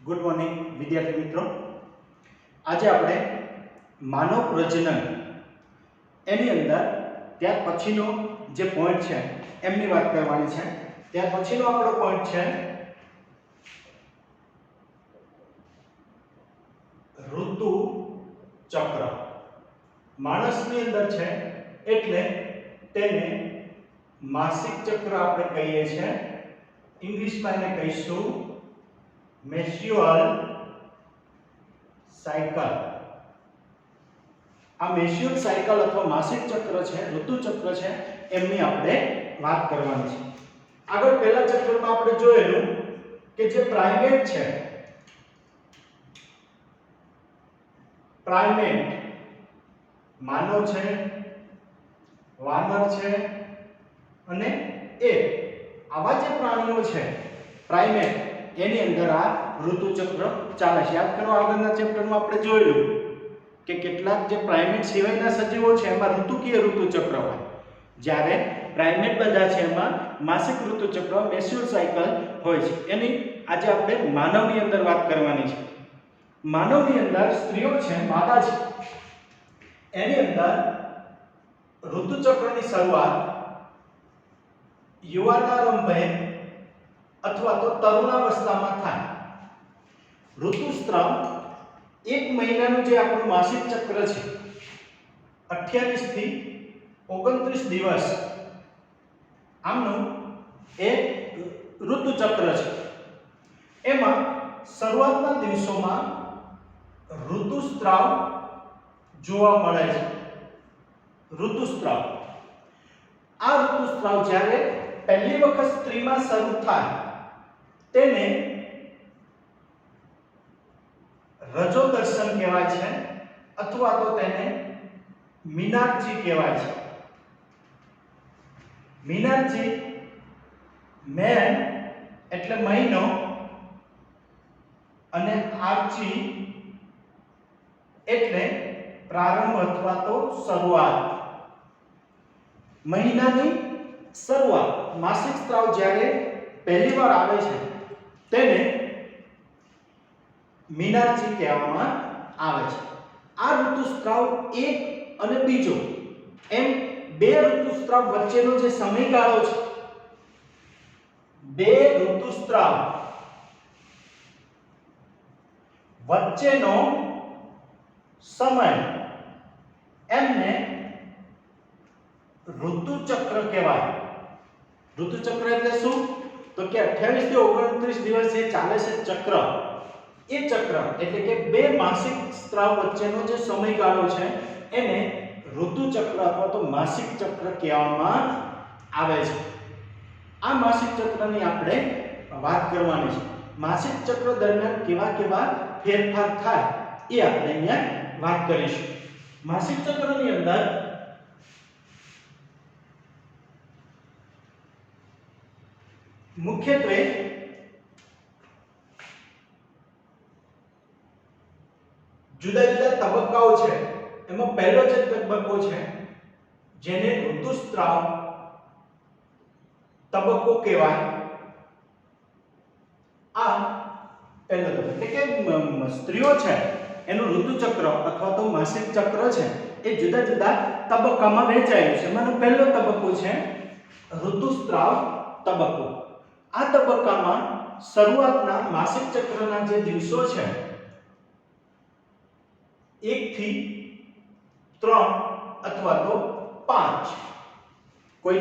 Good morning વિદ્યાર્થી મિત્રો। આજે આપણે માનવ પ્રજનન એની અંદર ત્યાર પછીનો જે પોઈન્ટ છે એમની વાત કરવાની છે। ત્યાર પછીનો આપણો પોઈન્ટ છે ઋતુ ચક્ર। માણસની અંદર છે એટલે તેને માસિક ચક્ર આપણે કહીએ છીએ। ઇંગ્લિશમાં એને કહીશું મેન્સ્ટ્રુઅલ સાયકલ। આ મેન્સ્ટ્રુઅલ સાયકલ અથવા માસિક ચક્ર છે, ઋતુ ચક્ર છે, એમની આપણે વાત કરવાની છે। આગળ પહેલા ચક્રમાં આપણે જોયેલું કે જે પ્રાઇમેટ છે, પ્રાઇમેટ માનવ છે, વાનર છે અને એપ, આવા જે પ્રાણીઓ છે પ્રાઇમેટ, એની અંદર આ ઋતુ ચક્ર ચાલે છે। યાદ કરો, આગળના ચેપ્ટરમાં આપણે જોયેલું કે કેટલાક જે પ્રાઇમેટ સિવાયના સજીવો છે એમાં ઋતુકીય ઋતુ ચક્ર હોય, જ્યારે પ્રાઇમેટ બધા છે એમાં માસિક ઋતુ ચક્ર મેન્સ્ટ્રુઅલ સાયકલ હોય છે। એની આજે આપણે માનવની અંદર વાત કરવાની છે। માનવની અંદર સ્ત્રીઓ છે, માદા છે, એની અંદર ઋતુ ચક્રની શરૂઆત યુવાનારંભે અથવા તો તરુણાવસ્થામાં થાય। ઋતુસ્રાવ એક મહિનાનું જે આપણું માસિક ચક્ર છે 28 થી 29 દિવસ આમનું એક ઋતુ ચક્ર છે। એમાં શરૂઆતના દિવસોમાં ઋતુસ્રાવ જોવા મળે છે। ઋતુસ્રાવ, આ ઋતુસ્રાવ જ્યારે પહેલી વખત સ્ત્રીમાં શરૂ થાય તેને રજો દર્શન કહેવાય છે અથવા તો તેને મીનારજી કહેવાય છે। મીનારજી, મેન એટલે મહિનો અને આર્ચી એટલે પ્રારંભ અથવા તો શરૂઆત। મહિનાની શરૂઆત, માસિક સ્ત્રાવ જ્યારે પહેલીવાર આવે છે તેને મીનારજી કહેવામાં આવે છે। આ ઋતુસ્રાવ એક અને બીજો એમ બે ઋતુસ્રાવ વચ્ચેનો જે સમયગાળો છે, બે ઋતુસ્રાવ વચ્ચેનો સમય એમને ઋતુચક્ર કહેવાય। ઋતુચક્ર એટલે શું? તો કે 28 થી 29 દિવસ જે ચાલે છે ચક્ર, એ ચક્ર એટલે કે બે માસિક સ્ત્રાવ વચ્ચેનો જે સમયગાળો છે એને ઋતુચક્ર અથવા તો માસિક ચક્ર કહેવામાં આવે છે। આ માસિક ચક્રની આપણે વાત કરવાની છે। માસિક ચક્ર દરમિયાન કેવા કેવા ફેરફાર થાય એ આપણે અહીંયા વાત કરીશું। માસિક ચક્રની અંદર મુખ્યત્વે જુદા જુદા તબક્કાઓ છે। એમાં પહેલો જે તબક્કો છે જેને ઋતુસ્રાવ તબક્કો કહેવાય, આ પહેલો તબક્કો એટલે કે સ્ત્રીઓ છે એનું ઋતુચક્ર અથવા તો માસિક ચક્ર છે એ જુદા જુદા તબક્કામાં વહેંચાયેલું છે। એમાંનો પહેલો તબક્કો છે ઋતુસ્રાવ તબક્કો। આ તબક્કામાં શરૂઆતના માસિક ચક્રના જે દિવસો છે 1 થી 3 અથવા તો 5, કોઈ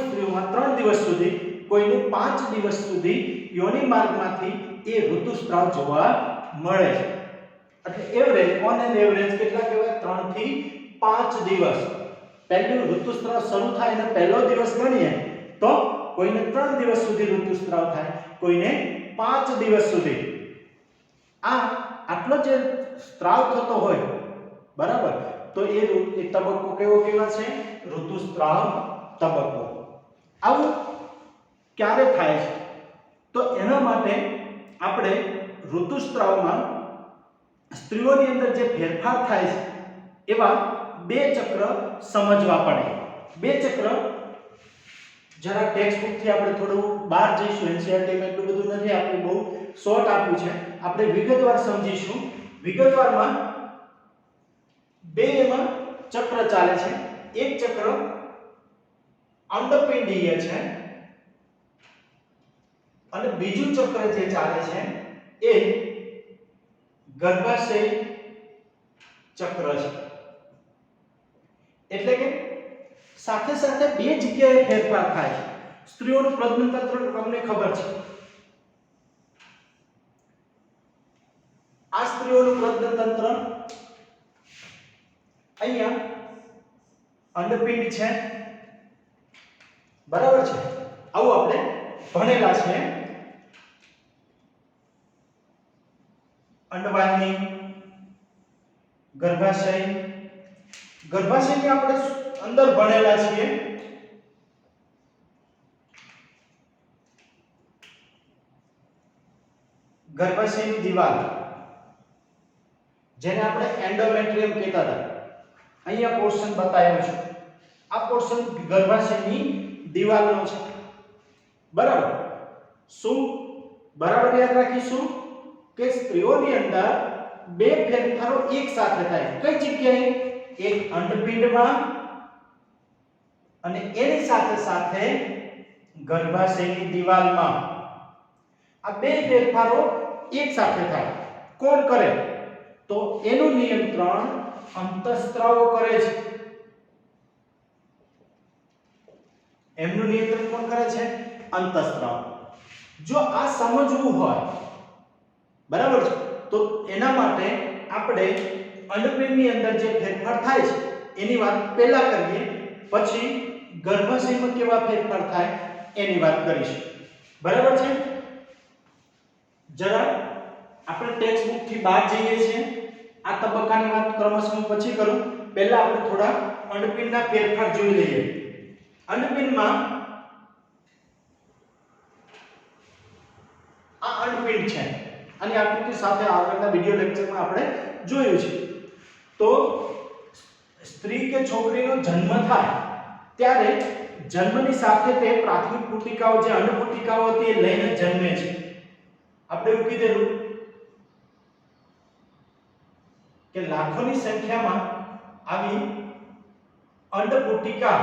સ્ત્રીઓમાં 3 દિવસ સુધી, કોઈને 5 દિવસ સુધી યોનિ માર્ગમાંથી એ ઋતુસ્રાવ જોવા મળે છે। એટલે એવરેજ, ઓન એન એવરેજ કેટલા કહેવાય? 3 થી 5 દિવસ। પહેલું ઋતુસ્રાવ શરૂ થાય અને પહેલો દિવસ ગણીએ તો કોઈને 3 દિવસ સુધી ઋતુસ્રાવ થાય, કોઈને 5 દિવસ સુધી। આટલો જે સ્ત્રાવ થતો હોય, બરાબર, તો એ તબક્કો કેવો કહેવાય છે? ઋતુસ્રાવ તબક્કો। આવું ક્યારે થાય છે? તો એના માટે આપણે ઋતુસ્રાવમાં સ્ત્રીઓની અંદર જે ફેરફાર થાય છે એવા બે ચક્ર સમજવા પડે। બે ચક્ર જરા ટેક્સ્ટ બુક થી આપણે થોડું બહાર જઈશું, એનસીઈઆરટી માં એટલું બધું નથી આપ્યું, બહુ શોર્ટ આપ્યું છે। આપણે વિગતવાર સમજીશું. વિગતવારમાં બે એમાં ચક્ર ચાલે છે. એક ચક્ર અંડપિંડીય છે અને બીજું ચક્ર જે ચાલે છે એ ગર્ભાશય ચક્ર છે. એટલે કે સાથે સાથે બે જગ્યાએ ફેરફાર થાય છે. સ્ત્રીઓનું પ્રજનન તંત્ર તમને ખબર છે. આ સ્ત્રીઓનું પ્રજનન તંત્ર અહીંયા અંડપિંડ છે, બરાબર છે. આવું આપણે ભણેલા છે. અંડવાહિની, ગર્ભાશયની આપણે અંદર ભણેલા છીએ. ગર્ભાશયની દિવાલ જેને આપણે એન્ડોમેટ્રિયમ કહેતા હતા, અહીંયા પોર્શન બતાવ્યો છે. આ પોર્શન ગર્ભાશયની દિવાલનો છે, બરાબર. શું બરાબર યાદ રાખીશું કે સ્ત્રીઓની અંદર બે ફેરફારો એક સાથે થાય. કઈ જગ્યાએ? એક અંડપિંડમાં અને એની સાથે સાથે ગર્ભાશયની દિવાલમાં. આ બે ફેરફારો એક સાથે થાય. કોણ કરે? તો એનું નિયંત્રણ અંતઃસ્ત્રાવો કરે છે. એમનું નિયંત્રણ કોણ કરે છે? અંતઃસ્ત્રાવ. જો આ સમજવું હોય, બરાબર છે, તો એના માટે આપણે અંડપિંડની અંદર જે ફેરફાર થાય છે એની વાત પહેલા કરીએ, પછી ગર્ભાશયમાં કેવા ફેરફાર થાય એની વાત કરીશું. બરાબર છે. જરા આપણે ટેક્સ્ટ બુક થી બહાર જઈએ છીએ. આ તબક્કાની વાત ક્રમશઃ પછી કરું. પહેલા આપણે થોડા અંડપિંડના ફેરફાર જોઈ લઈએ. અંડપિંડમાં આ અંડપિંડ છે. આની આકૃતિ સાથે આગળના વિડિયો લેક્ચરમાં આપણે જોયું છે. તો સ્ત્રી કે છોકરીનો જન્મ થાય ત્યારે જન્મની સાથે તે પ્રાથમિક પુટિકાઓ, જે અંડપુટિકાઓ હતી, એ લઈને જન્મે છે. આપણે એવું કીધેલું કે લાખોની સંખ્યામાં આવી અંડપુટિકા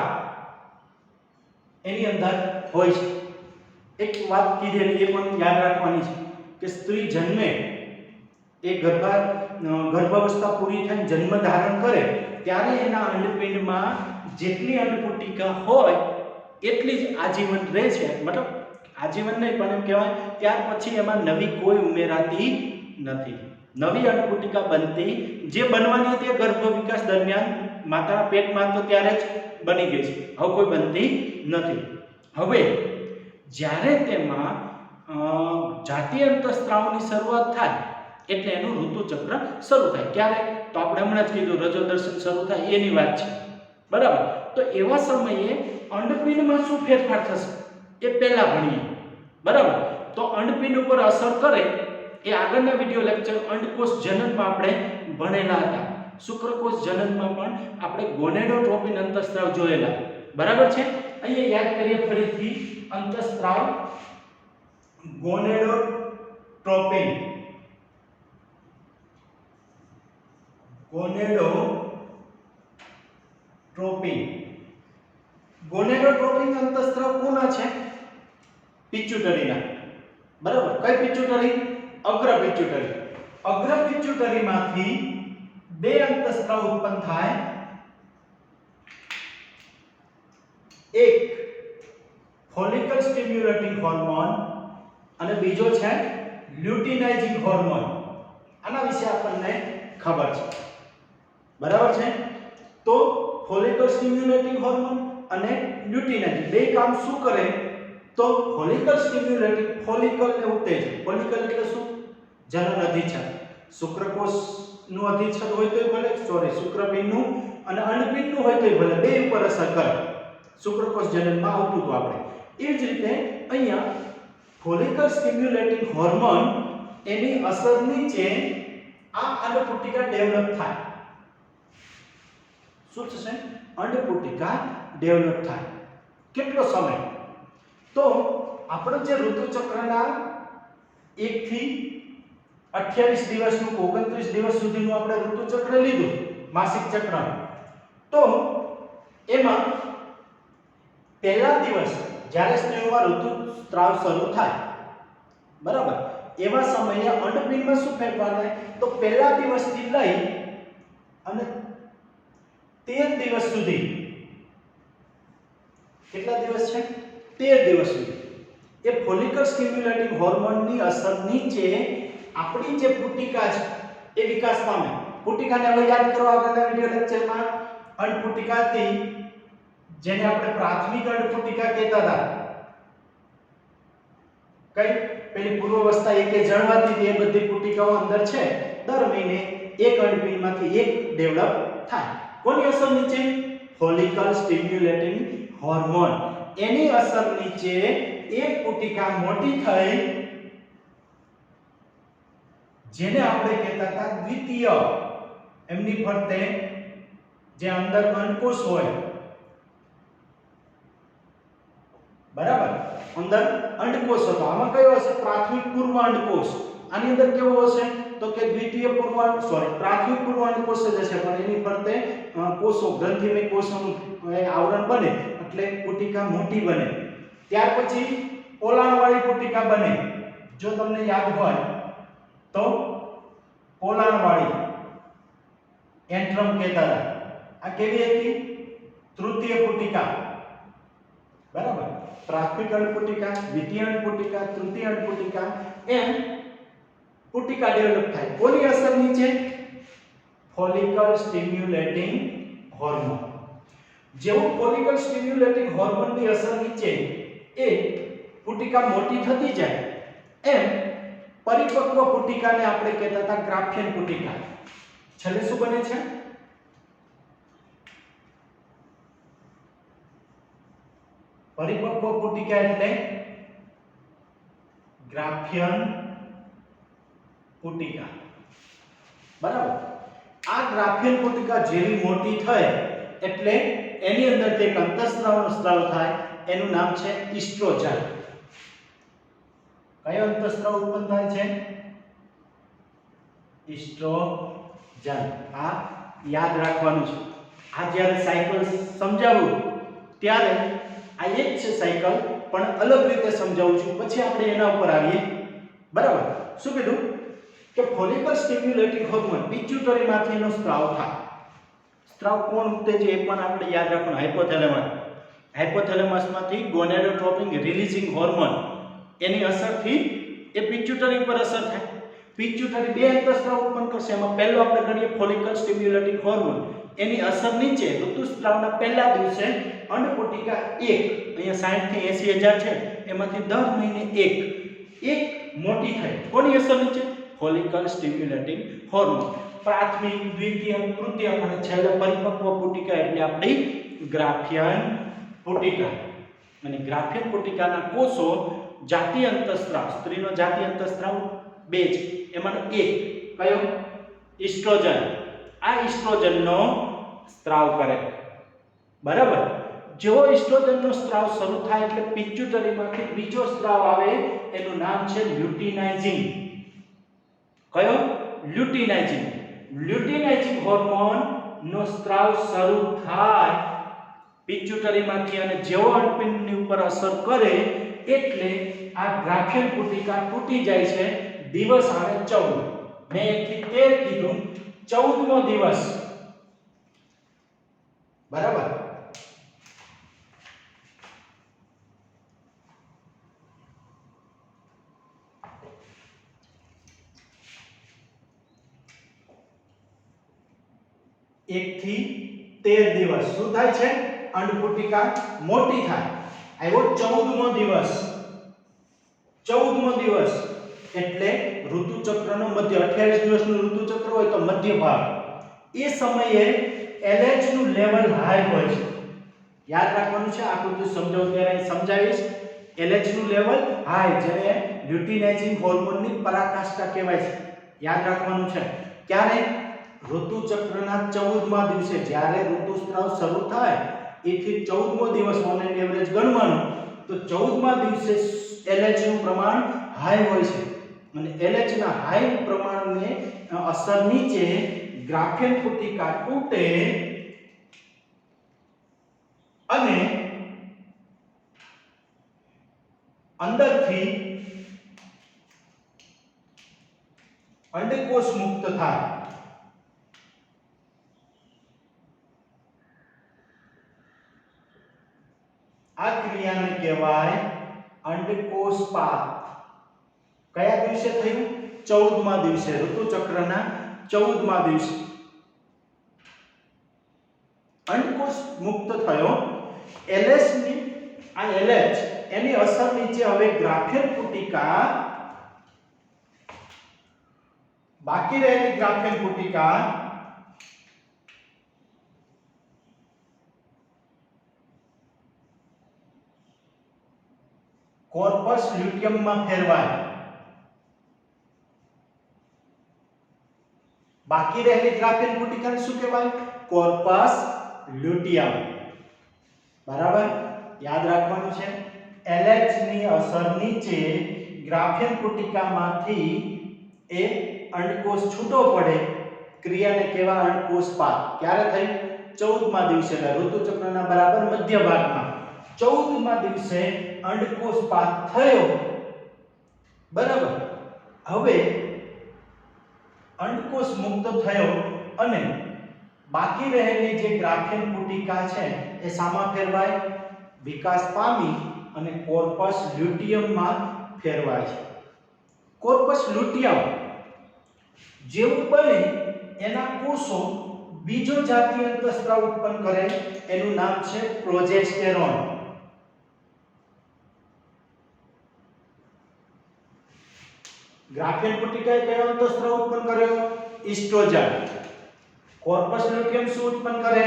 એની અંદર હોય છે. એક વાત કીધેલી એ પણ યાદ રાખવાની છે કે સ્ત્રી જન્મે, એ ગર્ભાવસ્થા પૂરી થઈને જન્મ ધારણ કરે ત્યારે એના અંડપિંડમાં જેટલી અંડપુટિકા હોય એટલી જ આજીવન રહે છે. મતલબ આજીવન નહીં, પણ એમ કહેવાય ત્યાર પછી એમાં નવી કોઈ ઉમેરાતી નથી. નવી અંડપુટિકા બનતી, જે બનવાની હતી ગર્ભ વિકાસ દરમિયાન માતાના પેટમાં તો ત્યારે જ બની ગઈ છે. હવે કોઈ બનતી નથી. હવે જ્યારે તેમાં જાતીય અંતઃસ્ત્રાવની શરૂઆત થાય એટલે એનું ઋતુચક્ર શરૂ થાય. ક્યારે? તો આપણે હમણાં જ કીધું, રજોદર્શન શરૂ થાય એની વાત છે, બરાબર. તો એવા સમયે અંડપિંડમાં શું ફેરફાર થશે એ પહેલા ભણીએ, બરાબર. તો અંડપિંડ ઉપર અસર કરે એ આગળના વિડિયો લેક્ચર અંડકોષ જનનમાં આપણે ભણેલા હતા. શુક્રકોષ જનનમાં પણ આપણે ગોનેડોટ્રોપિન અંતઃસ્ત્રાવ જોયેલા, બરાબર છે. અહીંયા યાદ કરીએ ફરીથી. અંતઃસ્ત્રાવ ગોનેડોટ્રોપિન, ગોનેડોટ્રોપિન અંતઃસ્ત્રાવ કોના છે? પિચ્યુટરીના, બરાબર. કઈ પિચ્યુટરી? અગ્ર પિચ્યુટરી. અગ્ર પિચ્યુટરીમાંથી બે અંતઃસ્ત્રાવ ઉત્પન્ન થાય. એક ફોલિકલ સ્ટિમ્યુલેટિંગ હોર્મોન અને બીજો છે લ્યુટિનાઇઝિંગ હોર્મોન. આના વિશે આપણને ખબર છે, બરાબર છે. તો ફોલિકલ સ્ટિમ્યુલેટિંગ હોર્મોન અને લ્યુટિનાઇઝિંગ બે કામ શું કરે? તો ફોલિકલ સ્ટિમ્યુલેટિંગ, ફોલિકલને ઉત્તેજન. ફોલિકલ એટલે શું? જનન અધિચ્છદ. શુક્રકોષનું અધિચ્છદ હોય તોય ભલે, શુક્રપિંડનું અને અંડપિંડનું હોય તોય ભલે, બે ઉપર અસર કરે. શુક્રકોષ જનનમાં આવતું હતું આપણે. એ જ રીતે અહીંયા ફોલિકલ સ્ટિમ્યુલેટિંગ હોર્મોન એની અસર નીચે આ અંડપુટિકા ડેવલપ થાય. શું થશે? અંડપુટિકા ડેવલપ થાય. કેટલો સમય? તો આપણે જે ઋતુચક્રના 1 થી 28 દિવસનું 29 દિવસ સુધીનું આપણે ઋતુચક્ર લીધું, માસિક ચક્ર. તો એમાં પહેલા દિવસ જ્યારે સ્ત્રીઓમાં ઋતુસ્રાવ શરૂ થાય, બરાબર, એવા સમયે અંડપિંડમાં શું ફેરફાર થાય? તો પહેલા દિવસથી લઈ અને 13 દિવસ સુધી, કેટલા દિવસ છે? 13 દિવસ સુધી એ ફોલિકલ સ્ટિમ્યુલેટિંગ હોર્મોનની અસર નીચે આપણી જે પુટિકા છે એ વિકાસ પામે. પુટિકાને હવે યાદ કરો આગળના વિડિયો લેક્ચરમાં અંડપુટિકા હતી, જેને આપણે પ્રાથમિક અંડપુટિકા કહેતા હતા. કઈ પેલી પૂર્વાવસ્થા એકે જળવાતી હતી, એ બધી પુટિકાઓ અંદર છે. દર મહિને એક અંડપિંડમાંથી એક ડેવલપ થાય. કોની અસર નીચે? Follicle stimulating hormone. એની અસર નીચે એક પુટિકા મોટી થઈ, જેને આપણે કહેતા હતા દ્વિતીય. એમની ફરતે જે અંદર અંડકોષ હોય, બરાબર, અંદર અંડકોષ હતો. આમાં કયો હશે? પ્રાથમિક પૂર્વ અંડકોષ. આની અંદર કેવો હશે? તો કે દ્વિતીય પ્રાથમિક પૂર્વ અંડકોષ જ હશે, પણ એની ફરતે કોષો, ગ્રંથિમય કોષોનું આવરણ બને એટલે પુટિકા મોટી બને. ત્યાર પછી પોલાણવાળી પુટિકા બને. જો તમને યાદ હોય તો પોલાણવાળી એન્ટ્રમ કહેતા હતા. આ કેવી હતી? તૃતીય પુટિકા, બરાબર. પ્રાથમિક અંડપુટિકા, દ્વિતીય અંડપુટિકા, તૃતીય અંડપુટિકા, એમ પુટિકા ડેવલપ થાય. કોની અસર નીચે? Follicle stimulating hormone. જેવું ફોલિકલ સ્ટિમ્યુલેટિંગ હોર્મોનની અસર નીચે એ પુટિકા મોટી થતી જાય, એમ પરિપક્વ પુટિકાને આપણે કહેતા હતા ગ્રાફિયન પુટિકા. છેલ્લે શું બને છે? પરિપક્વ પુટિકા એટલે ગ્રાફિયન પુટિકા, બરાબર. આ ગ્રાફિયન પુટિકા જેવી મોટી થાય એટલે એની અંદર જે અંતઃસ્રાવનો સ્ત્રાવ થાય એનું નામ છે ઈસ્ટ્રોજન. કયો અંતઃસ્રાવ ઉત્પન્ન થાય છે? ઈસ્ટ્રોજન. આ યાદ રાખવાનું છે. આ જ્યારે સાયકલ સમજાવું ત્યારે આ એક છે સાયકલ, પણ અલગ રીતે સમજાવું છું, પછી આપણે એના ઉપર આવીએ, બરાબર. શું કીધું? કે ફોલિકલ સ્ટિમ્યુલેટિંગ હોર્મોન પિટ્યુટરીમાંથીનો સ્ત્રાવ થાય. સ્ત્રાવ કોણ ઉત્તેજે એ પણ આપણે યાદ રાખવાનું. હાઇપોથેલેમસ. હાઇપોથેલેમસમાંથી ગોનેડોટ્રોપિન રિલીઝિંગ હોર્મોન, એની અસરથી એ પિટ્યુટરી પર અસર થાય. પિટ્યુટરી બે અંતઃસ્ત્રાવ ઉત્પન્ન કરશે. એમાં પહેલો આપણે ગણીએ ફોલિકલ સ્ટિમ્યુલેટિંગ હોર્મોન. એની અસર નીચે ઋતુસ્રાવના પહેલા દિવસે અંડપુટિકા એક, અહીંયા 60 થી 80,000 છે, એમાંથી દર મહિને એક મોટી થાય. કોની અસર નીચે? Follicle stimulating hormone. પ્રાથમિક, દ્વિતીય, તૃતીય અને છેલ્લે પરિપક્વ પુટિકા એટલે આપણી ગ્રાફિયન પુટિકા. અને ગ્રાફિયન પુટિકાના કોષો જાતીય અંતઃસ્ત્રાવ, સ્ત્રીનો જાતીય અંતઃસ્ત્રાવ બે છે, એમાંનો એક કયો? ઈસ્ટ્રોજન. આ ઈસ્ટ્રોજનનો સ્ત્રાવ કરે, બરાબર. જેવો ઈસ્ટ્રોજનનો સ્ત્રાવ શરૂ થાય એટલે પિટ્યુટરીમાંથી બીજો સ્ત્રાવ આવે, એનું નામ છે લ્યુટિનાઇઝિંગ. કયો? લ્યુટિનાઇઝિંગ. લ્યુટિનાઇઝિંગ હોર્મોન નો સ્ત્રાવ શરૂ થાય પિટ્યુટરીમાંથી અને જેવો અંડપિંડની ઉપર અસર કરે એટલે આ ગ્રાફિયન પુટિકા તૂટી જાય છે. દિવસ આવે 14. મેં 1 થી 13 કીધું, 14મો દિવસ, બરાબર. એક થી 13 દિવસ શું થાય છે? અંડપુટિકા મોટી થાય. આવ્યો 14મો દિવસ. 14મો દિવસ એટલે ઋતુચક્રનો મધ્ય. 28 દિવસનું ઋતુચક્ર હોય તો મધ્ય ભાગ. એ સમયે LH નું લેવલ હાઈ હોય છે. યાદ રાખવાનું છે. આકૃતિ સમજાવું ત્યારે સમજાવીશ. LH નું લેવલ હાઈ, જેને લ્યુટિનાઇઝિંગ હોર્મોનની પરાકાષ્ઠા કહેવાય છે. યાદ રાખવાનું છે. ક્યારે? ઋતુચક્રના 14મા દિવસે, જ્યારે ઋતુસ્રાવ શરૂ થાય એથી 14મો દિવસ ઓન એન એવરેજ ગણવાનું, તો 14મા દિવસે LH નું પ્રમાણ હાઈ હોય છે. અને LH ના હાઈ પ્રમાણને અસર નીચે ગ્રાફેન પુટિકા તૂટે અને અંદરથી અંડકોષ મુક્ત થાય. આ ક્રિયાને કહેવાય અંડકોષપાત. કયા દિવસે થયું? 14મા દિવસે, ઋતુચક્રના 14મા દિવસે અંડકોષ મુક્ત થયો. LH ની આ LH એની અસર નીચે હવે ગ્રાફેન પુટિકા, બાકી રહેલી ગ્રાફેન પુટિકા કોર્પસ લ્યુટિયમમાં ફેરવાય. બાકી રહેલી ગ્રાફેન પુટિકાને શું કહેવાય? Corpus luteum. બરાબર, યાદ રાખવાનું છે. LH ની અસર નીચે ગ્રાફેન પુટિકામાંથી એક અંડકોષ છૂટો પડે, ક્રિયાને કહેવાય અંડકોષપાત. ક્યારે થઈ? 14મા દિવસે, ઋતુચક્રના બરાબર મધ્ય ભાગમાં 14મા દિવસે અંડકોષપાત થયો. બરાબર, હવે અંડકોષ મુક્ત થયો અને બાકી રહેલી જે ગ્રાફેન પુટિકા છે એ સામા ફેરવાય? વિકાસ પામી અને કોર્પસ લ્યુટિયમમાં ફેરવાય છે. કોર્પસ લ્યુટિયમ જેવું બને એના કોષો બીજો જાતીય અંતઃસ્ત્રાવ ઉત્પન્ન કરે, એનું નામ છે પ્રોજેસ્ટેરોન. ગ્રાફેન પુટિકાએ કયો અંતઃસ્ત્રાવ ઉત્પન્ન કર્યો? ઈસ્ટ્રોજન. કોર્પસ લ્યુટિયમ શું ઉત્પન્ન કરે?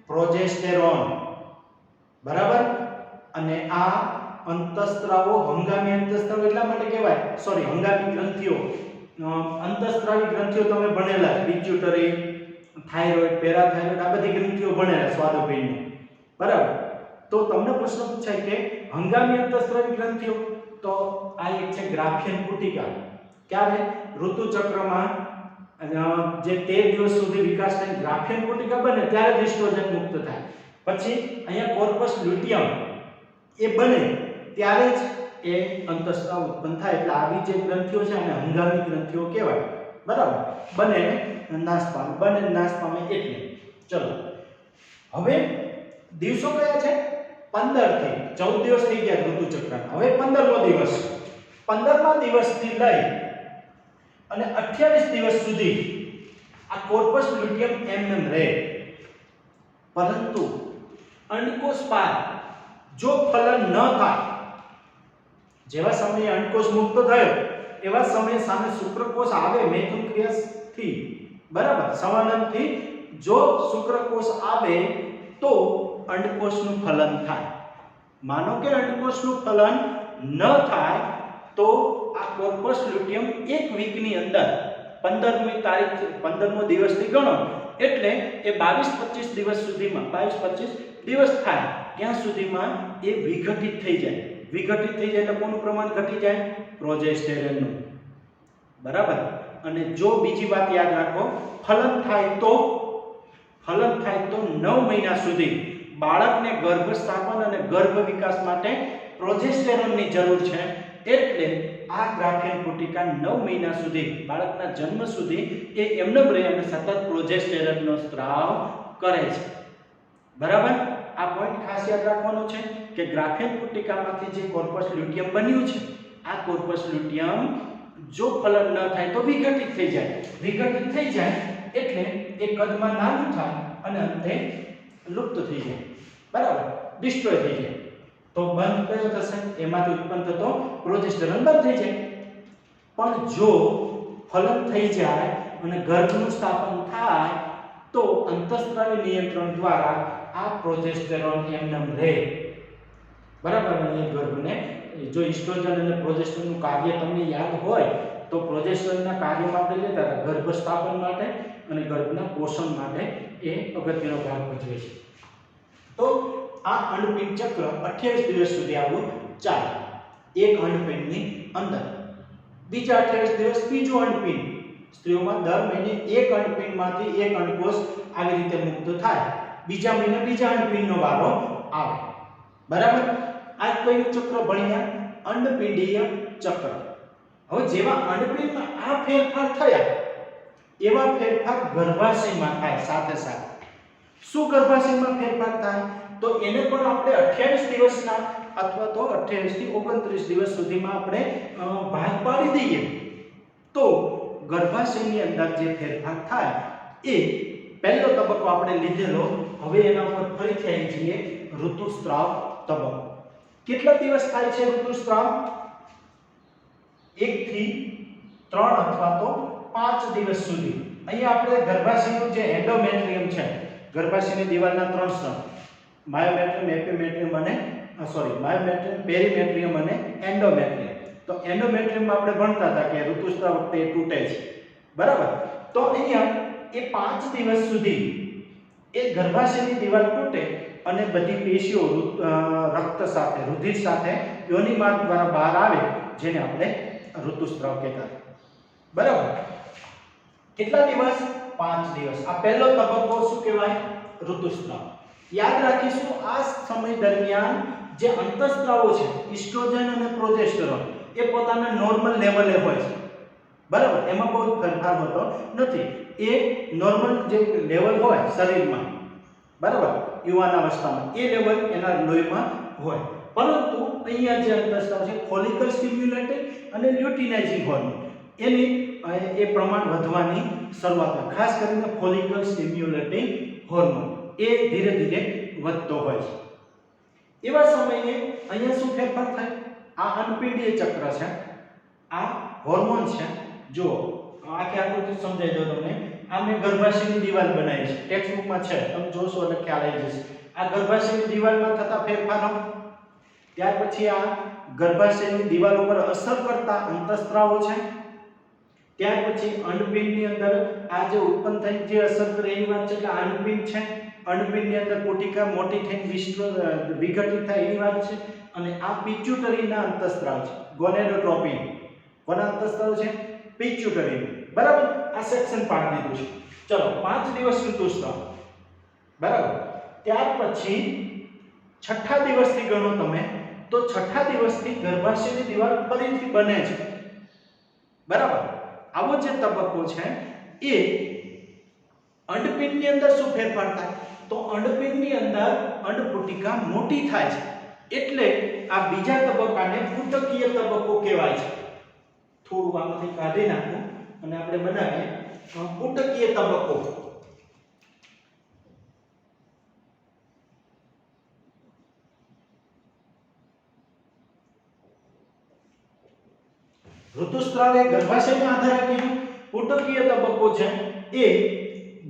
પ્રોજેસ્ટેરોન. બરાબર, અને આ અંતઃસ્ત્રાવો હંગામી અંતઃસ્ત્રાવ એટલા માટે કહેવાય, સોરી, હંગામી ગ્રંથિઓ. અંતઃસ્ત્રાવી ગ્રંથિઓ તમે ભણેલા, પિટ્યુટરી, થાઇરોઇડ, પેરાથાઇરોઇડ, આ બધી ગ્રંથિઓ ભણેલા સ્વાદુપિંડની. બરાબર, તો તમને પ્રશ્ન પૂછાય કે હંગામી અંતઃસ્ત્રાવી ગ્રંથિઓ, તો આ એક છે ગ્રાફેન પુટિકા. ક્યારે? ઋતુચક્રમાં જે 13 દિવસ સુધી વિકાસ થાય, ગ્રાફેન પુટિકા બને ત્યારે જ ઈસ્ટ્રોજન મુક્ત થાય. પછી અહીંયા કોર્પસ લ્યુટિયમ એ બને ત્યારે જ એ અંતઃસ્ત્રાવ ઉત્પન્ન થાય. એટલે આવી જે ગ્રંથિઓ છે એને હંગામી ગ્રંથિઓ કહેવાય. બરાબર, બને નાશ પામે એટલે. ચલો, હવે દિવસો કયા છે? 15 થી 14 દિવસ થઈ ગયા ઋતુચક્રના. હવે 15મો દિવસ. 15મા દિવસથી લઈ અને 28 દિવસ સુધી આ કોર્પસ લ્યુટિયમ એમ રહે. પરંતુ અંડકોષપાત જો ફલન ન થાય, જેવા સમયે અંડકોષ મુક્ત થયો એવા સમયે સામે શુક્રકોષ આવે મૈથુન ક્રિયાથી, બરાબર, સંવનનથી જો શુક્રકોષ આવે તો અંડકોષનું ફલન થાય. માનો કે અંડકોષનું ફલન ન થાય તો આ કોર્પસ લ્યુટિયમ એક વીકની અંદર 15મી તારીખ 15મો દિવસથી ગણો એટલે એ 22-25 દિવસ સુધીમાં 22-25 દિવસ થાય ત્યાં સુધીમાં એ વિઘટિત થઈ જાય. વિઘટિત થઈ જાય એટલે કોનું પ્રમાણ ઘટી જાય? પ્રોજેસ્ટેરોનનું. બરાબર, અને જો બીજી વાત યાદ રાખો, ફલન થાય તો 9 મહિના સુધી બાળકને ગર્ભ સ્થાપન અને ગર્ભ વિકાસ માટે પ્રોજેસ્ટેરોનની જરૂર છે. એટલે આ ગ્રાફેન પુટિકા 9 મહિના સુધી, બાળકના જન્મ સુધી એ એમને રહે અને સતત પ્રોજેસ્ટેરોનનો સ્ત્રાવ કરે છે. બરાબર, આ પોઈન્ટ ખાસ યાદ રાખવાનો છે કે ગ્રાફેન પુટિકામાંથી જે કોર્પસ લ્યુટિયમ બન્યું છે, આ કોર્પસ લ્યુટિયમ જો ફલન ન થાય તો વિઘટિત થઈ જાય. વિઘટિત થઈ જાય એટલે એ કદમાં નાનું થાય અને અંતે લુપ્ત થઈ જાય. બરાબર, ડિસ્ટ્રોય થઈ જાય. તો બંધ કયો થશે? એમાંથી ઉત્પન્ન થતો પ્રોજેસ્ટેરોન બંધ થઈ જાય. પણ જો ફલન થઈ જાય અને ગર્ભનું સ્થાપન થાય તો અંતઃસ્ત્રાવી નિયંત્રણ દ્વારા આ પ્રોજેસ્ટેરોન એમનેમ રહે. બરાબર, અને ગર્ભને જો ઈસ્ટ્રોજન અને પ્રોજેસ્ટેરોનનું કાર્ય તમને યાદ હોય તો પ્રોજેસ્ટેરોનના કાર્યમાં આપણે લેતા હતા ગર્ભ સ્થાપન માટે અને ગર્ભના પોષણ માટે એ અગત્યનો ભાગ ભજવે છે. તો આ અંડપિંડ ચક્ર 28 દિવસ સુધી આવું ચાલે એક અંડપિંડની અંદર. બીજા 28 દિવસ બીજો અંડપિંડ, સ્ત્રીઓમાં દર મહિને એક અંડપિંડમાંથી એક અંડકોષ આવી રીતે મુક્ત થાય, બીજા મહિને બીજા અંડપિંડનો વારો આવે, બરાબર. આ કયું ચક્ર ભણ્યા? અંડપિંડીય ચક્ર. હવે જેવા અંડપિંડમાં આ ફેરફાર થયા એવા ફેરફાર ગર્ભાશયમાં થાય સાથે સાથે. શું ગર્ભાશયમાં ફેરફાર થાય? તો એને પણ આપણે 28 દિવસના અથવા તો 28 થી 29 દિવસ સુધીમાં આપણે ભાગ પાડી દઈએ તો ગર્ભાશયની અંદર જે ફેરફાર થાય એ પહેલો તબક્કો આપણે લીધેલો. હવે એના ઉપર ફરીથી આવી જઈએ, ઋતુસ્રાવ તબક્કો. કેટલા દિવસ થાય છે ઋતુસ્રાવ? 1 થી 3 અથવા તો 5 દિવસ સુધી. અહીંયા આપણે ગર્ભાશયનું જે એન્ડોમેટ્રિયમ છે, ગર્ભાશયની દિવાલના 3 સ્તર, માયોમેટ્રિયમ, એપિમેટ્રિયમ અને માયોમેટ્રિયમ, પેરીમેટ્રિયમ અને એન્ડોમેટ્રિયમ. તો એન્ડોમેટ્રિયમમાં આપણે ભણતા હતા કે ઋતુસ્રાવ વખતે એ તૂટે છે, બરાબર. તો અહીંયા એ 5 દિવસ સુધી એ ગર્ભાશયની દિવાલ તૂટે અને બધી પેશીઓ રક્ત સાથે, રુધિર સાથે યોનિ માર્ગ દ્વારા બહાર આવે, જેને આપણે ઋતુસ્રાવ કહેતા હતા, બરાબર. કેટલા દિવસ? 5 દિવસ. આ પહેલો તબક્કો શું કહેવાય? ઋતુસ્રાવ. યાદ રાખીશું આ સમય દરમિયાન જે અંતઃસ્ત્રાવો છે, ઇસ્ટ્રોજન અને પ્રોજેસ્ટેરોન, એ પોતાના નોર્મલ લેવલે હોય છે, બરાબર. એમાં કોઈ ફેરફાર હોતો નથી. એ નોર્મલ જે લેવલ હોય શરીરમાં, બરાબર, યુવાન અવસ્થામાં એ લેવલ એના લોહીમાં હોય. પરંતુ અહીંયા જે અંતઃસ્ત્રાવ છે, ફોલિકલ સ્ટિમ્યુલેટિંગ અને લ્યુટિનાઇઝિંગ હોર્મોન, એની એ પ્રમાણ વધવાની શરૂઆત થાય. ખાસ કરીને ફોલિકલ સ્ટિમ્યુલેટિંગ હોર્મોન એ ધીરે ધીરે વધતો હોય છે. એવા સમયે અહીંયા શું ફેરફાર થાય? આ અનપીડીય ચક્ર છે, આ હોર્મોન છે. જો આખી આકૃતિ સમજાઈ દો તમને. આ મેં ગર્ભાશયની દિવાલ બનાવી છે, ટેક્સ્ટ બુકમાં છે, તમે જોશો એટલે ખ્યાલ આવી જશે. આ ગર્ભાશયની દિવાલમાં થતા ફેરફારો, ત્યાર પછી આ ગર્ભાશયની દિવાલ ઉપર અસર કરતા અંતઃસ્ત્રાવો છે, ત્યાર પછી અંડપિંડની અંદર આ જે ઉત્પન્ન થઈ જે અસર કરે એની વાત છે, એટલે અંડપિંડ છે, અંડપિંડની અંદર કોટિકા મોટી થઈને વિઘટિત થાય એની વાત છે. અને આ પિચ્યુટરીના અંતઃસ્ત્રાવ છે, ગોનેડોટ્રોપિન. કોના અંતઃસ્ત્રાવ છે? પિચ્યુટરી, બરાબર. આ સેક્શન પાડી દીધું છે. ચલો, 5 દિવસ ઋતુસ્રાવ, બરાબર. ત્યાર પછી છઠ્ઠા દિવસથી ગણો તમે, તો છઠ્ઠા દિવસથી ગર્ભાશયની દિવાલ ફરીથી બને છે, બરાબર. આવો જે તબક્કો છે એ અંડપિંડની અંદર શું ફેરફાર થાય? તો અંડપિંડની અંદર અંડપુટિકા મોટી થાય છે, એટલે આ બીજા તબક્કાને પુટકીય તબક્કો કહેવાય છે. થોડું આમાંથી કાઢી નાખું અને આપણે બનાવીએ પુટકીય તબક્કો. ઋતુસ્રાવ એ ગર્ભાશયના આધારે કીધું. પુટકીય તબક્કો છે એ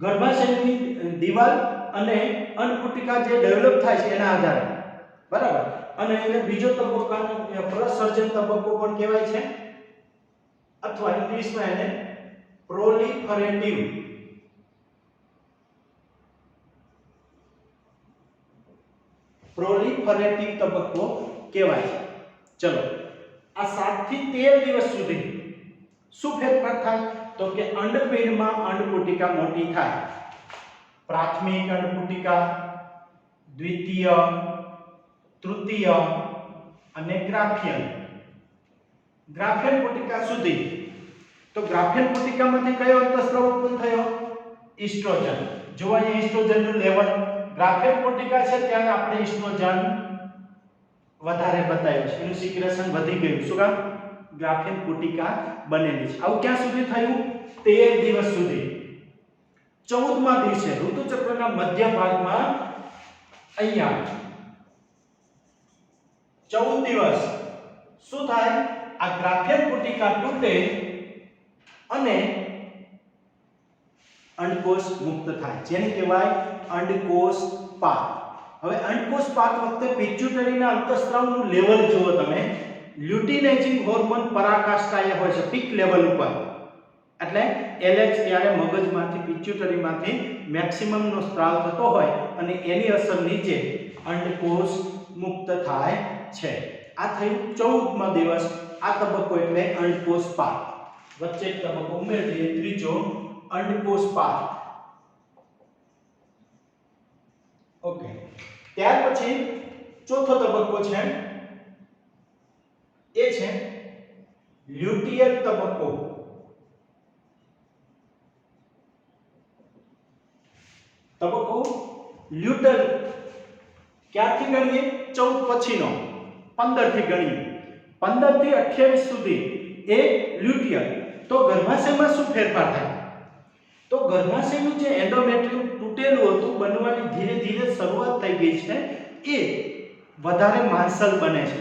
ગર્ભાશયની દિવાલ અને અંડપુટિકા જે ડેવલપ થાય છે એના આધારે, બરાબર. અને એને બીજો તબક્કાને પ્રસર્જન તબક્કો પણ કહેવાય છે, અથવા ઇંગ્લિશમાં એને પ્રોલિફરેટિવ તબક્કો કહેવાય છે. ચલો, આ 7 થી 13 દિવસ સુધી શું ફેરફાર થાય? તો કે અંડપિંડમાં અંડપુટિકા મોટી થાય. પ્રાથમિક અંડપુટિકા, દ્વિતીય, તૃતીય અને ગ્રાફિયન પુટિકા સુધી. તો ગ્રાફિયન પુટિકામાંથી કયો અંતઃસ્ત્રાવ ઉત્પન્ન થયો? ઇસ્ટ્રોજન. જો અહીંયા ઇસ્ટ્રોજનનું લેવલ ગ્રાફિયન પુટિકા છે ત્યારે આપણે ઇસ્ટ્રોજન વધારે બતાવ્યું છે, એનું સિક્રેશન વધી ગયું. શું કામ? ગ્રાફિયન પુટિકા બનેલી છે. આવું ક્યાં સુધી થયું? 13 દિવસ સુધી. 14મા દિવસે ઋતુચક્રના મધ્ય ભાગમાં અહીંયા 14 દિવસ શું થાય? આ ગ્રાફિયન પુટિકા તૂટે અને અંડકોષ મુક્ત થાય, જેને કહેવાય અંડકોષપાત. હવે અંડકોષપાત વખતે પિચ્યુટરીના અંતઃસ્ત્રાવનું લેવલ જુઓ તમે. લ્યુટિનાઇઝિંગ હોર્મોન પરાકાષ્ઠાએ હોય છે પીક લેવલ ઉપર, એટલે LH ત્યારે મગજમાંથી પિચ્યુટરીમાંથી મેક્સિમમનો સ્ત્રાવ થતો હોય અને એની અસર નીચે અંડકોષ મુક્ત થાય છે. આ થયું 14મો દિવસ. આ તબક્કો એટલે અંડકોષપાત. વચ્ચે એક તબક્કો ઉમેરી દઈએ, ત્રીજો અંડકોષપાત. ઓકે. ત્યાર પછી ચોથો તબક્કો છે એ છે લ્યુટિયલ તબક્કો. તબક્કો લ્યુટલ ક્યાંથી ગણીએ? 14 પછીનો, 15 થી ગણીએ. 15 થી 28 સુધી એ લ્યુટિયલ. તો ગર્ભાશયમાં શું ફેરફાર થાય? તો ગર્ભાશયનું જે એન્ડોમેટ્રિયમ તૂટેલું હતું, બનવાની ધીરે ધીરે શરૂઆત થઈ ગઈ છે, એ વધારે માંસલ બને છે.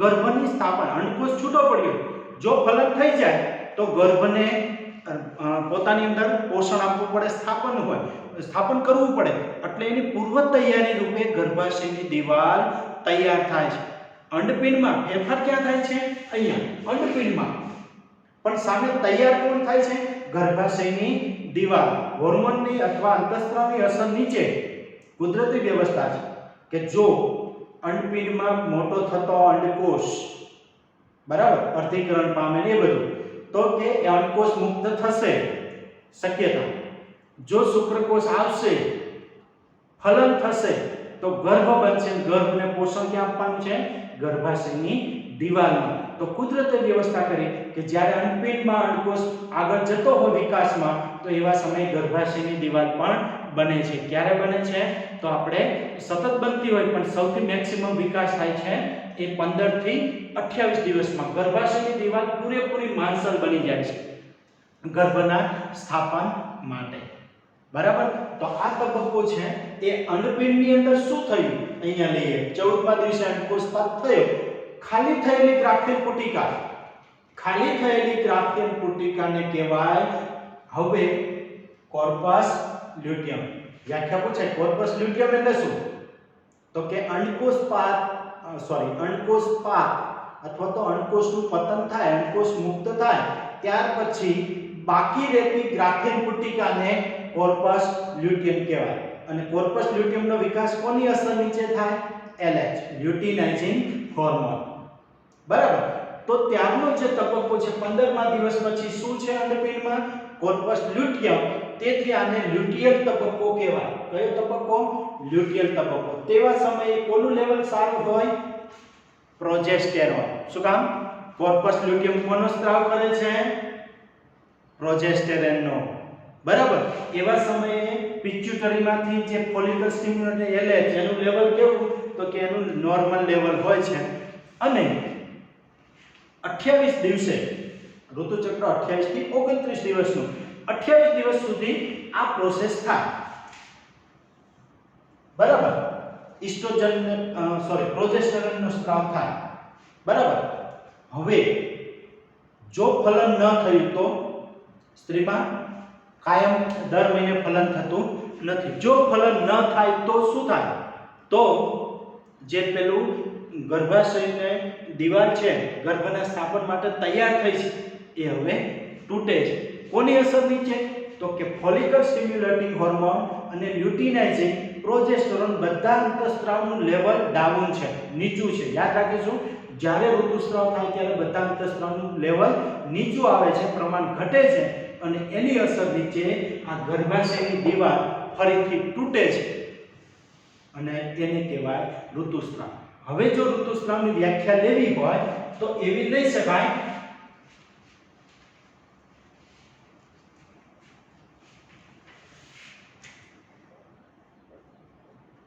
ગર્ભની સ્થાપન, અંડકોષ છૂટો પડ્યો, જો ફલન થઈ જાય તો ગર્ભને પોતાની અંદર પોષણ આપવું પડે, સ્થાપન કરવું પડે. એટલે એની પૂર્વ તૈયારી રૂપે ગર્ભાશયની દીવાલ તૈયાર થાય છે. અંડપિંડમાં ફેરફાર ક્યાં થાય છે? અહીંયા અંડપિંડમાં. પણ સામે તૈયાર કોણ થાય છે? ગર્ભાશયની દીવાલ. હોર્મોનની અથવા અંતઃસ્ત્રાવની અસર નીચે કુદરતી વ્યવસ્થા છે કે જો અંડપિંડમાં મોટો થતો અંડકોષ બરાબર અર્ધીકરણ પામે ને એ બધું, તો કે અંડકોષ મુક્ત થશે શક્યતા. જો શુક્રકોષ આવશે, ફલન થશે, તો ગર્ભ બનશે. ગર્ભને પોષણ ક્યાં આપવાનું છે? ગર્ભાશયની દીવાલમાં. તો કુદરતે વ્યવસ્થા કરી કે જ્યારે અંડપિંડમાં અંડકોષ આગળ જતો હોય વિકાસમાં, તો એવા સમયે ગર્ભાશયની દીવાલ પણ બને છે. ક્યારે બને છે? તો આપણે સતત બનતી હોય પણ સૌથી મેક્સિમમ વિકાસ થાય છે એ 15 થી 28 દિવસમાં. ગર્ભાશયની દીવાલ પૂરેપૂરી માંસલ બની જાય છે ગર્ભના સ્થાપન માટે. બરાબર. તો આ તબક્કો છે એ અંડપિંડની અંદર શું થયું અહીંયા લઈએ. 14મા દિવસે અંડકોષપાત થયો. ખાલી થયેલી ગ્રાફિયન પુટિકાને કહેવાય હવે કોર્પસ લ્યુટિયમ. વ્યાખ્યા પૂછાય, કોર્પસ લ્યુટિયમ એટલે શું? તો કે અંડકોષપાત અથવા તો અંડકોષનું પતન થાય, અંડકોષ મુક્ત થાય ત્યાર પછી બાકી રહેતી ગ્રાફિયન પુટિકાને કોર્પસ લ્યુટિયમ કહેવાય. અને કોર્પસ લ્યુટિયમનો વિકાસ કોની અસર નીચે થાય? LH, luteinising hormone. બરાબર. તો ત્યારનો જે તબક્કો છે 15મા દિવસ પછી શું છે અંડપિંડમાં? Corpus luteum. તેથી આને લ્યુટિયલ તબક્કો કહેવાય. કયો તબક્કો? લ્યુટિયલ તબક્કો. તેવા સમયે કોનું લેવલ સારું હોય? પ્રોજેસ્ટેરોન. શું કામ? કોર્પસ લ્યુટિયમ કોનો સ્ત્રાવ કરે છે? પ્રોજેસ્ટેરોનનો. બરાબર. એવા સમયે પિટ્યુટરીમાંથી જે ફોલિકલ સ્ટિમ્યુલેટર LH એનું લેવલ કેવું? તો કે એનું નોર્મલ લેવલ હોય છે. અને 28 દિવસે ઋતુચક્ર 28 થી 29 દિવસનું 28 દિવસ સુધી આ પ્રોસેસ થાય. બરાબર. પ્રોજેસ્ટેરોનનો સ્ત્રાવ થાય. બરાબર. હવે જો ફલન ન થયું તો સ્ત્રીમાં કાયમ દર મહિને ફલન થતું નથી. જો ફલન ન થાય તો શું થાય? તો જે પેલું ગર્ભાશયને દીવાલ છે ગર્ભના સ્થાપન માટે તૈયાર થઈ છે એ હવે તૂટે છે. કોની અસર નીચે? તો કે ફોલિકલ સ્ટિમ્યુલેટિંગ હોર્મોન અને લ્યુટિનાઇઝિંગ પ્રોજેસ્ટેરોન બધા અંતઃસ્ત્રાવનું લેવલ ડાઉન છે, નીચું છે. યાદ રાખીશું, જ્યારે ઋતુસ્રાવ થાય ત્યારે બધા અંતઃસ્ત્રાવનું લેવલ નીચું આવે છે, પ્રમાણ ઘટે છે અને એની અસર નીચે આ ગર્ભાશયની દીવાલ ફરીથી તૂટે છે અને એને કહેવાય ઋતુસ્રાવ. હવે જો ઋતુસ્રાવની વ્યાખ્યા લેવી હોય તો એવી લઈ શકાય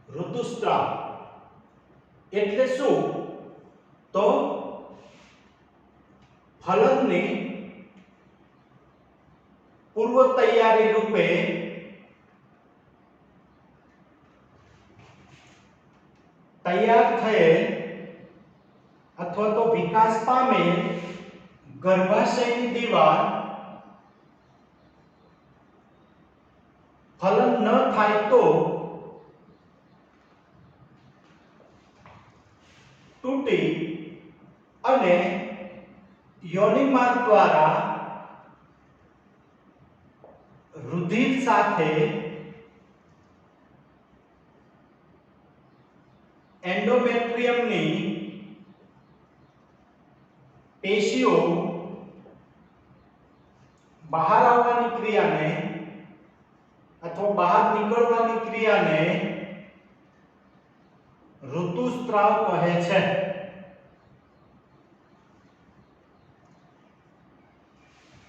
ઋતુસ્રાવ એટલે શું? તો ફલનની પૂર્વ તૈયારી રૂપે તૈયાર થયેલ અથવા તો વિકાસ પામેલ ગર્ભાશયની દીવાલ ફલન ન થાય તો તૂટી અને યોનિમાર્ગ દ્વારા રુધિર સાથે એન્ડોમેટ્રિયમની પેશીઓ બહાર આવવાની ક્રિયાને અથવા બહાર નીકળવાની ક્રિયાને ઋતુસ્ત્રાવ કહે છે.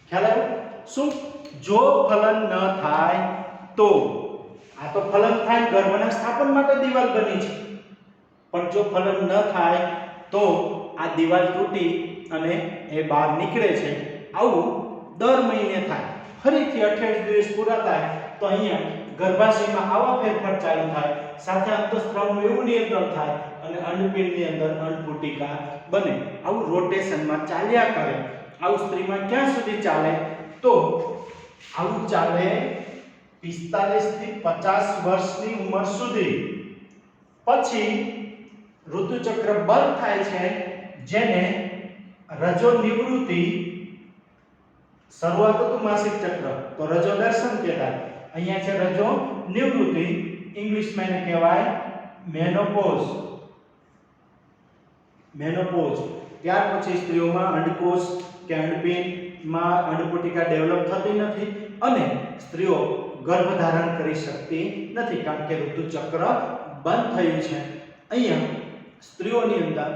ખ્યાલ આવ્યો? શું જો ફલન ન થાય તો આ તો ફલન થાય ગર્ભના સ્થાપન માટે દીવાલ બની છે, પણ જો ફલન ન થાય તો આ દીવાલ તૂટી અને એ બહાર નીકળે છે. આવું દર મહિને થાય. ફરીથી 28 દિવસ પૂરા થાય તો અહીંયા ગર્ભાશયમાં આવા ફેરફાર ચાલુ થાય, સાથે અંતઃસ્ત્રાવનું એવું નિયંત્રણ થાય અને અંડપિંડની અંદર અંડપુટિકા બને. આવું રોટેશનમાં ચાલ્યા કરે. આવું સ્ત્રીમાં ક્યાં સુધી ચાલે? તો આવું ચાલે 45 થી 50 વર્ષની ઉંમર સુધી. પછી ઋતુચક્ર બંધ થાય છે, જેને રજો નિવૃત્તિ. શરૂઆત હતું માસિક ચક્ર, તો રજો દર્શન કહેવાય. અહીંયા છે રજો નિવૃત્તિ, ઇંગ્લિશમાં એને કહેવાય મેનોપોઝ. મેનોપોઝ. ત્યાર પછી સ્ત્રીઓમાં અંડકોષ કે અંડપિંડમાં અંડપુટિકા ડેવલપ થતી નથી અને સ્ત્રીઓ ગર્ભ ધારણ કરી શકતી નથી, કારણ કે ઋતુચક્ર બંધ થયું છે. અહીંયા સ્ત્રીઓની અંદર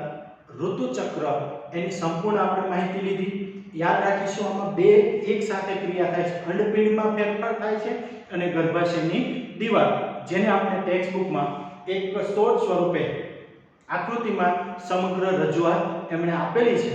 ઋતુચક્ર એની સંપૂર્ણ આપણે માહિતી લીધી. યાદ રાખીશું, આમાં બે એક સાથે ક્રિયા થાય છે. અંડપિંડમાં ફેરફાર થાય છે અને ગર્ભાશયની દીવાલ, જેને આપણે ટેક્સ્ટ બુકમાં એક શોર્ટ સ્વરૂપે આકૃતિમાં સમગ્ર રજૂઆત એમણે આપેલી છે.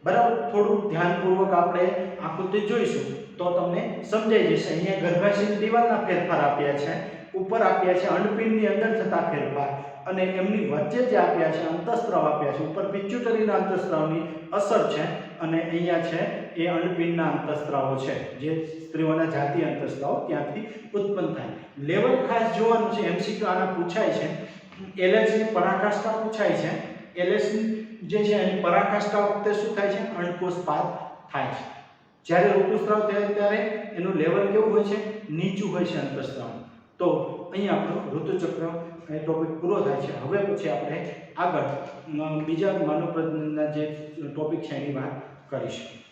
બરાબર, થોડું ધ્યાનપૂર્વક આપણે આકૃતિ જોઈશું તો તમને સમજાઈ જશે. અહીંયા ગર્ભાશયની દીવાલના ફેરફાર આપ્યા છે, ઉપર આપ્યા છે અંડપિંડની અંદર થતા ફેરફાર, અને એમની વચ્ચે જે આપ્યા છે અંતઃસ્ત્રાવ આપ્યા છે. ઉપર પિચ્યુટરીના અંતઃસ્ત્રાવની અસર છે અને અહીંયા છે એ અંડપિંડના અંતઃસ્ત્રાવો છે, જે સ્ત્રીઓના જાતીય અંતઃસ્ત્રાવ ત્યાંથી ઉત્પન્ન થાય. લેવલ ખાસ જોવાનું છે, એમસીક્યુ આના પૂછાય છે. એલએચ ની પરાકાષ્ઠા પૂછાય છે. એલએચ જે છે એની પરાકાષ્ઠા વખતે શું થાય છે? અંડકોષપાત થાય છે. જ્યારે ઋતુસ્ત્રાવ થાય ત્યારે એનું લેવલ કેવું હોય છે? નીચું હોય છે અંતઃસ્ત્રાવ. તો અહીંયા આપણો ઋતુચક્ર એ ટોપિક પૂરો થાય છે. હવે પછી આપણે આગળ બીજા માનવ પ્રજનનના જે ટોપિક છે એની વાત કરીશું.